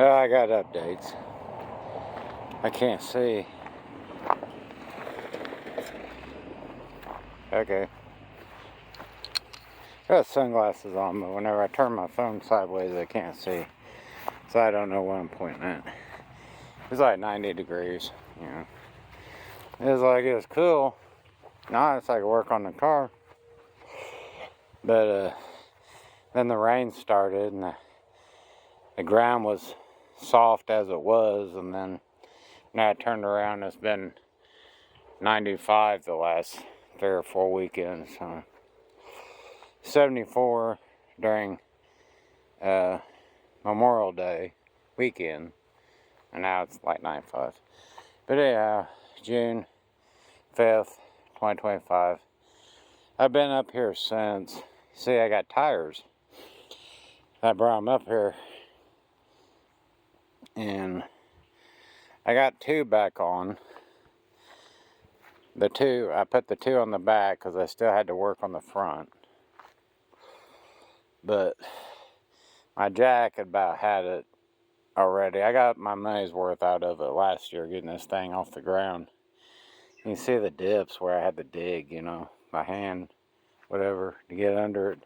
I got updates. I can't see. Okay. I got sunglasses on, but whenever I turn my phone sideways, I can't see. So I don't know what I'm pointing at. It's like 90 degrees, you know. It's cool. Nice, I could work on the car. But then the rain started and the ground was soft as it was, and then now I turned around, it's been 95 the last 3 or 4 weekends. So 74 during Memorial Day weekend, and now it's like 95. But yeah, June 5th, 2025. I've been up here since. See, I got tires. I brought them up here, and I got 2 back on. I put the 2 on the back because I still had to work on the front. But my jack about had it already. I got my money's worth out of it last year getting this thing off the ground. You can see the dips where I had to dig, you know, my hand, whatever, to get under it.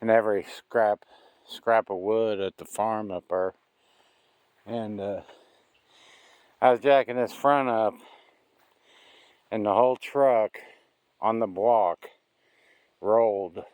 And every scrap of wood at the farm up there. And I was jacking this front up, and the whole truck on the block rolled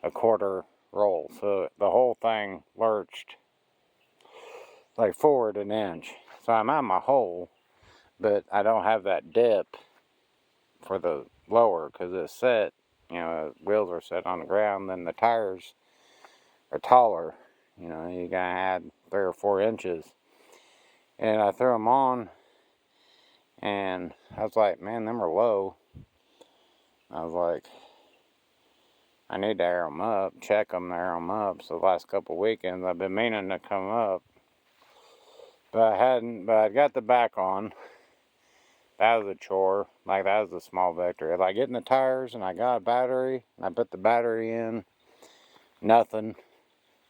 a quarter roll. So the whole thing lurched like forward an inch. So I'm at my hole, but I don't have that dip for the lower because it's set, you know, the wheels are set on the ground, then the tires are taller. You know, you gotta add 3 or 4 inches. And I threw them on, and I was like, man, them are low. I was like, I need to air them up, check them, air them up. So the last couple of weekends, I've been meaning to come up, but I hadn't. But I got the back on. That was a chore. Like, that was a small victory. Like getting the tires, and I got a battery, and I put the battery in, nothing.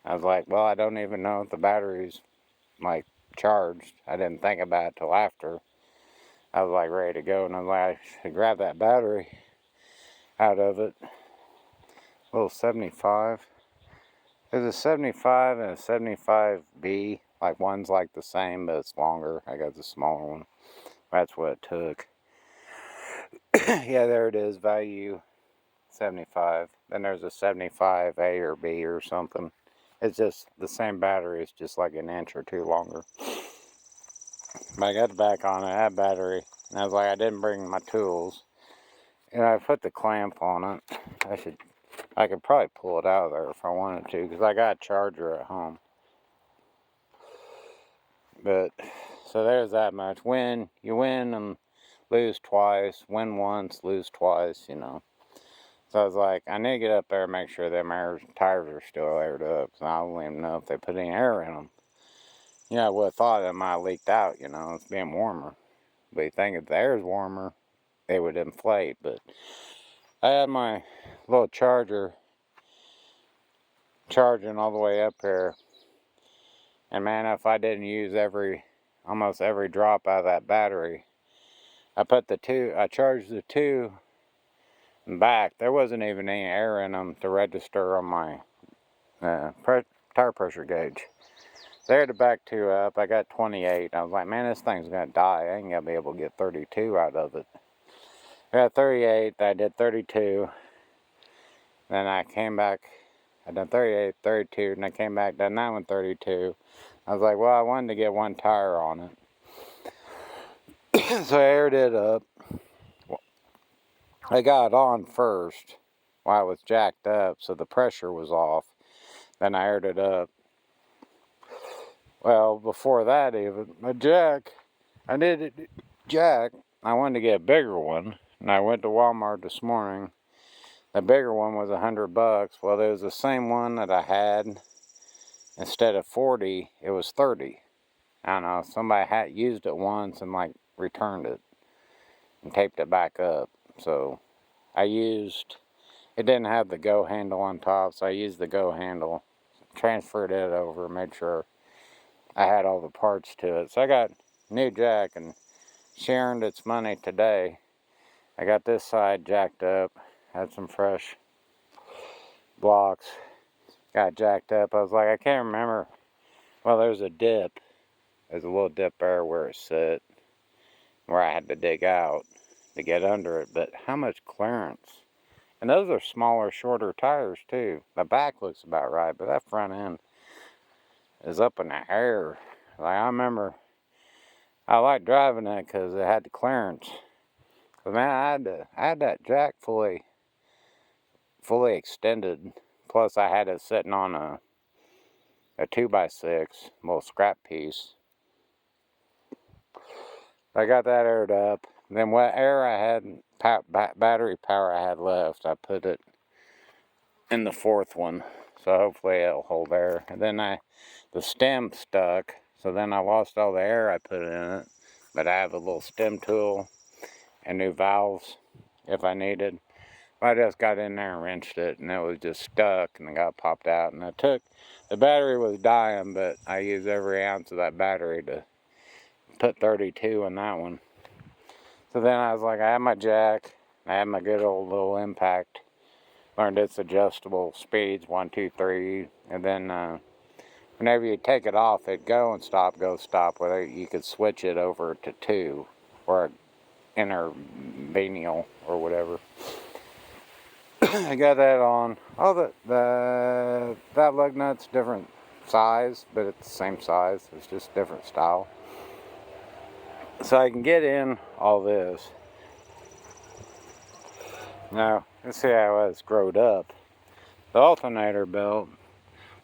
I was like, well, I don't even know if the battery's like charged. I didn't think about it till after. I was like ready to go, and I was like, I should grab that battery out of it. A little 75. There's a 75 and a 75B. Like, one's like the same, but it's longer. I got the smaller one. That's what it took. Yeah, there it is, value 75. Then there's a 75A or B or something. It's just the same battery. It's just like an inch or 2 longer. But I got the back on it, that battery. And I was like, I didn't bring my tools. And I put the clamp on it. I could probably pull it out of there if I wanted to, because I got a charger at home. But, so there's that much. You win and lose twice. Win once, lose twice, you know. So I was like, I need to get up there and make sure them tires are still aired up. So I don't even know if they put any air in them. You know, I would have thought it might have leaked out, you know, it's being warmer. But you think if the air's warmer, they would inflate. But I had my little charger charging all the way up here. And man, if I didn't use almost every drop out of that battery, I charged the 2 back. There wasn't even any air in them to register on my tire pressure gauge. There to back 2 up, I got 28. I was like, man, this thing's gonna die. I ain't gonna be able to get 32 out of it. I got 38, I did 32. Then I came back, I done 38, 32, and I came back, done that one 32. I was like, well, I wanted to get 1 tire on it. So I aired it up. I got it on first while it was jacked up, so the pressure was off. Then I aired it up. Well, before that even, my jack, I wanted to get a bigger one. And I went to Walmart this morning. The bigger one was $100. Well, it was the same one that I had. Instead of 40, it was 30. I don't know, somebody had used it once and like returned it and taped it back up. So it didn't have the go handle on top, so I used the go handle transferred it over, made sure I had all the parts to it. So I got new jack and shared its money today. I got this side jacked up, had some fresh blocks, got jacked up. I was like, I can't remember. Well, there's a dip. There's a little dip there where it sit, where I had to dig out to get under it. But how much clearance? And those are smaller, shorter tires too. The back looks about right, but that front end is up in the air. Like, I remember, I liked driving it because it had the clearance. But man, I had that jack fully extended. Plus, I had it sitting on a 2x6 little scrap piece. I got that aired up. Then what air I had, battery power I had left, I put it in the fourth one. So hopefully it'll hold air. And then the stem stuck. So then I lost all the air I put in it. But I have a little stem tool and new valves if I needed. I just got in there and wrenched it, and it was just stuck, and it got popped out. And the battery was dying, but I used every ounce of that battery to put 32 in that one. So then I was like, I had my jack, I had my good old little impact, learned its adjustable speeds, 1, 2, 3, and then whenever you take it off, it'd go and stop, go, stop, whether you could switch it over to 2, or intervenial, or whatever. I got that on. Oh, that lug nut's different size, but it's the same size. It's just different style. So I can get in all this. Now, let's see how it's growed up. The alternator belt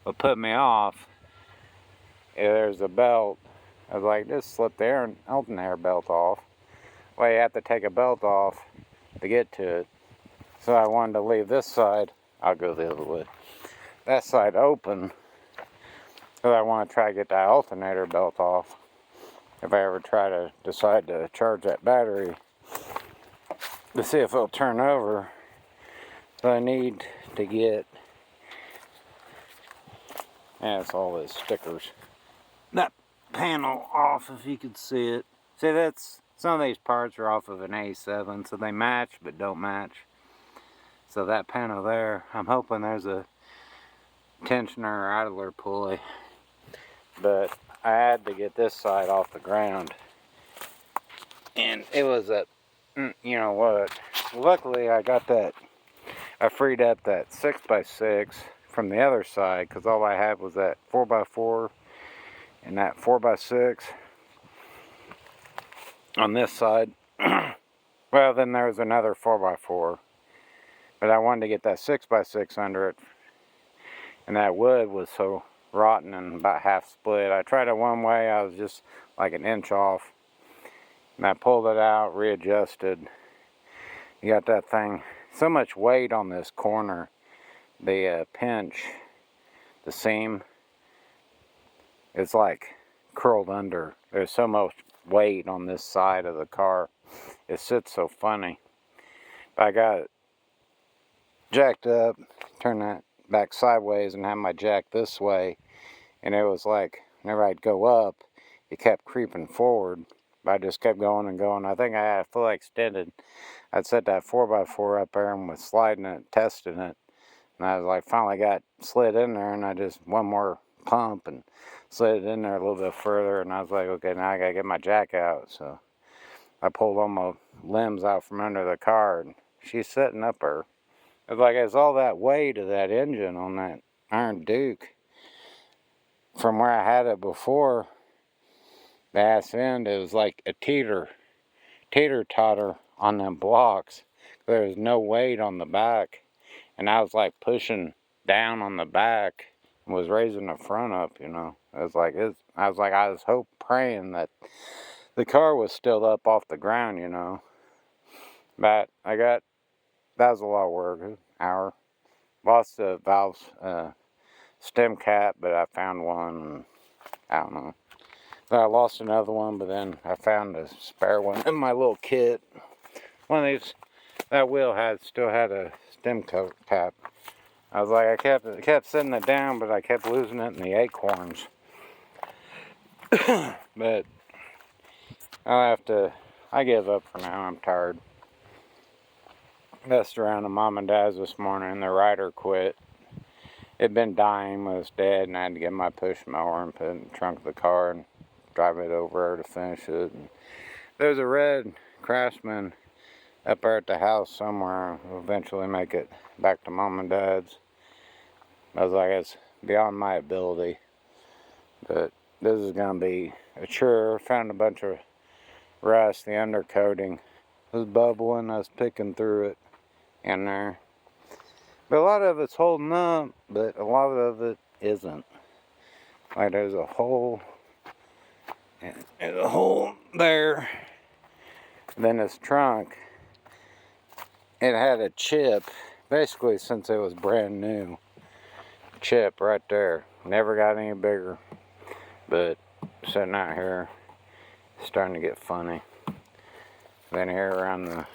will put me off. If there's a belt, I was like, just slip the alternator belt off. Well, you have to take a belt off to get to it. So I wanted to leave this side, I'll go the other way, that side open, because I want to try to get that alternator belt off if I ever decide to charge that battery to see if it'll turn over. So I need to get, that's all those stickers, that panel off if you could see it. See, some of these parts are off of an A7, so they match but don't match. So that panel there, I'm hoping there's a tensioner or idler pulley. But I had to get this side off the ground. And it was you know what, luckily I freed up that 6x6 from the other side, because all I had was that 4x4 and that 4x6 on this side. Well, then there was another 4x4. But I wanted to get that 6x6 under it, and that wood was so rotten and about half split. I tried it one way, I was just like an inch off, and I pulled it out, readjusted. You got that thing, so much weight on this corner, the pinch, the seam, it's like curled under. There's so much weight on this side of the car, it sits so funny. But I got it jacked up, turn that back sideways and have my jack this way, and it was like whenever I'd go up, it kept creeping forward, but I just kept going and going. I think I had it fully extended. I'd set that 4x4 up there and was sliding it, testing it, and I was like, finally got slid in there, and I just one more pump and slid it in there a little bit further, and I was like, okay, now I gotta get my jack out. So I pulled all my limbs out from under the car, and she's sitting up there. It's like it's all that weight of that engine on that Iron Duke. From where I had it before, the ass end, it was like a teeter-totter on them blocks. There was no weight on the back. And I was like pushing down on the back and was raising the front up, you know. I was praying that the car was still up off the ground, you know. But that was a lot of work, an hour. Lost the valve stem cap, but I found one, and I don't know. But I lost another one, but then I found a spare one in my little kit. One of these, that wheel still had a stem cap. I was like, I kept setting it down, but I kept losing it in the acorns. But I give up for now. I'm tired. Messed around at Mom and Dad's this morning. The rider quit. It'd been dying, was dead, and I had to get my push mower and put it in the trunk of the car and drive it over there to finish it. And there's a red Craftsman up there at the house somewhere. We'll eventually make it back to Mom and Dad's. I was like, it's beyond my ability. But this is going to be a chore. Found a bunch of rust. The undercoating was bubbling. I was picking through it in there. But a lot of it's holding up, but a lot of it isn't. Like there's a hole, and there's a hole there. Then this trunk, it had a chip, basically since it was brand new. Chip right there. Never got any bigger. But sitting out here, it's starting to get funny. Then here around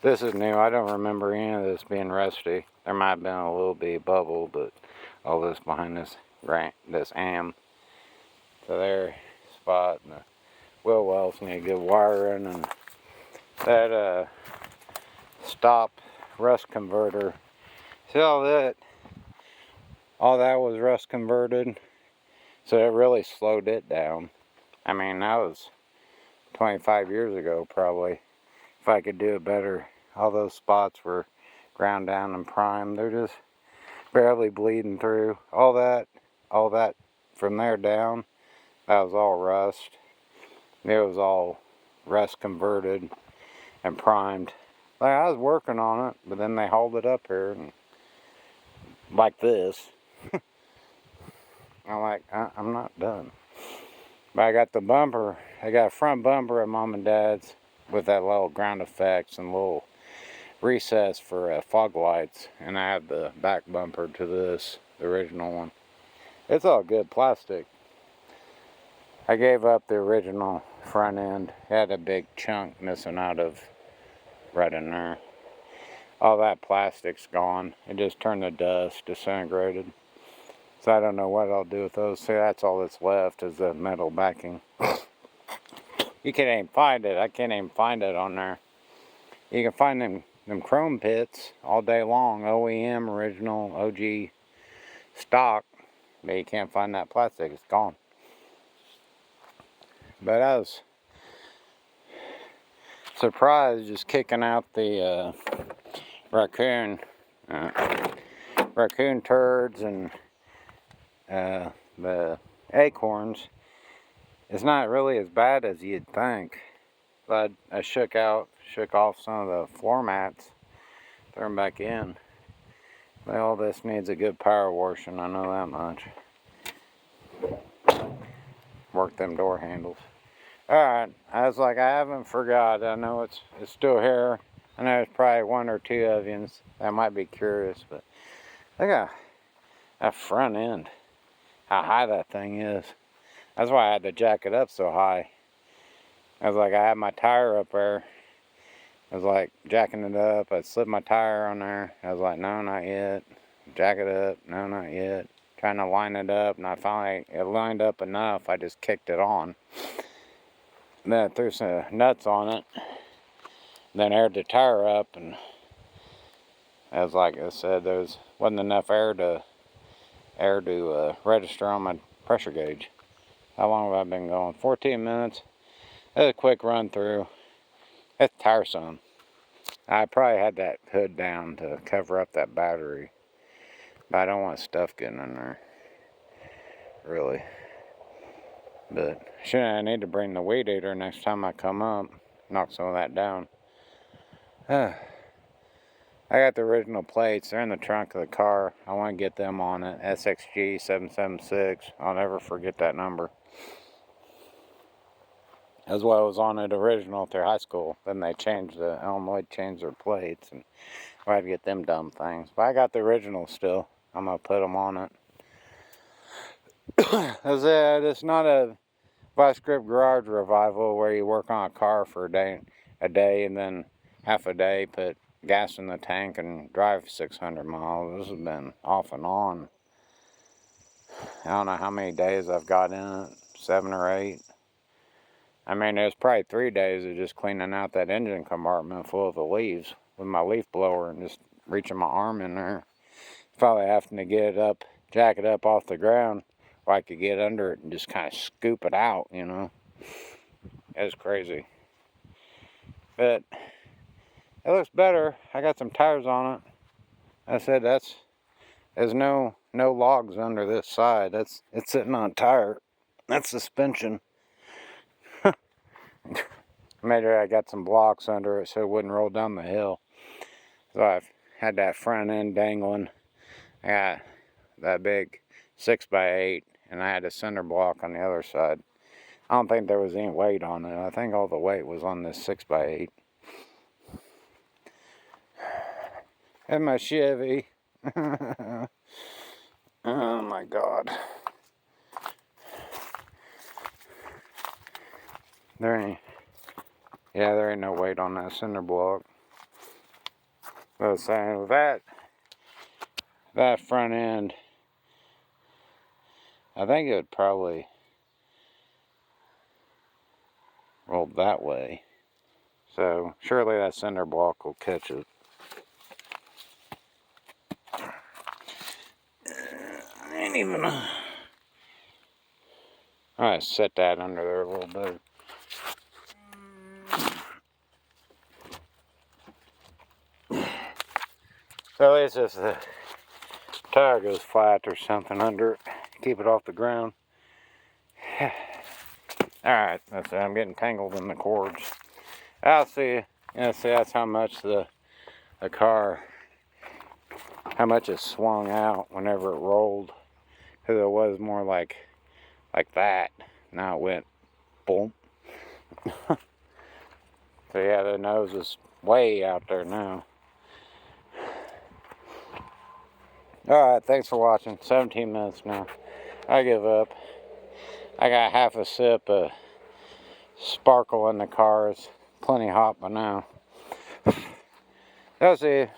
this is new. I don't remember any of this being rusty. There might have been a little bit bubble, but all this behind this am. So there, spot, and the wheel wells need good wiring, and that stop rust converter. See all that? All that was rust converted. So it really slowed it down. I mean, that was 25 years ago probably. If I could do it better. All those spots were ground down and primed. They're just barely bleeding through. All that from there down, that was all rust. It was all rust converted and primed. Like, I was working on it, but then they hauled it up here and like this. I'm like, I'm not done. But I got the bumper. I got a front bumper at Mom and Dad's with that little ground effects and little recess for fog lights. And I have the back bumper to this, the original one. It's all good plastic. I gave up the original front end. It had a big chunk missing out of right in there. All that plastic's gone. It just turned to dust, disintegrated. So I don't know what I'll do with those. See, that's all that's left is the metal backing. You can't even find it. I can't even find it on there. You can find them chrome pits all day long. OEM, original, OG stock. But you can't find that plastic. It's gone. But I was surprised just kicking out the raccoon turds and the acorns. It's not really as bad as you'd think. But I shook off some of the floor mats, threw them back in. But all this needs a good power washing, I know that much. Work them door handles. Alright, I was like, I haven't forgot. I know it's still here. I know there's probably one or two of you that might be curious, but look at that front end. How high that thing is. That's why I had to jack it up so high. I was like, I had my tire up there. I was like jacking it up. I slid my tire on there. I was like, no, not yet. Jack it up. No, not yet. Trying to line it up, and it lined up enough. I just kicked it on. Then I threw some nuts on it. Then aired the tire up, and as like I said, there wasn't enough air to register on my pressure gauge. How long have I been going? 14 minutes. That's a quick run through. It's tiresome. I probably had that hood down to cover up that battery. But I don't want stuff getting in there. Really. But I need to bring the weed eater next time I come up. Knock some of that down. I got the original plates. They're in the trunk of the car. I want to get them on it. SXG 776. I'll never forget that number. As well as on it original through high school. Then they changed Illinois changed their plates, and I had to get them dumb things. But I got the original still. I'm gonna put them on it. That's it. It's not a vice grip garage revival where you work on a car for a day, and then half a day put gas in the tank and drive 600 miles. This has been off and on. I don't know how many days I've got in it, 7 or 8. I mean, it was probably 3 days of just cleaning out that engine compartment full of the leaves with my leaf blower and just reaching my arm in there. Probably having to get it up, jack it up off the ground where I could get under it and just kind of scoop it out, you know. It was crazy. But it looks better. I got some tires on it. I said there's no logs under this side. It's sitting on a tire. That's suspension. Made sure I got some blocks under it so it wouldn't roll down the hill. So I've had that front end dangling. I got that big 6x8 and I had a center block on the other side. I don't think there was any weight on it. I think all the weight was on this 6x8. And my Chevy. Oh my God. There ain't no weight on that center block. But I was saying, with that front end, I think it would probably roll that way. So surely that center block will catch it. Ain't even. I set that under there a little bit. So at least if the tire goes flat or something under it, keep it off the ground. Alright, that's it. I'm getting tangled in the cords. I'll see. See, that's how much the car, how much it swung out whenever it rolled. Because it was more like that. Now it went boom. So yeah, the nose is way out there now. Alright, thanks for watching. 17 minutes now. I give up. I got half a sip of sparkle in the car. It's plenty hot by now. I'll see you.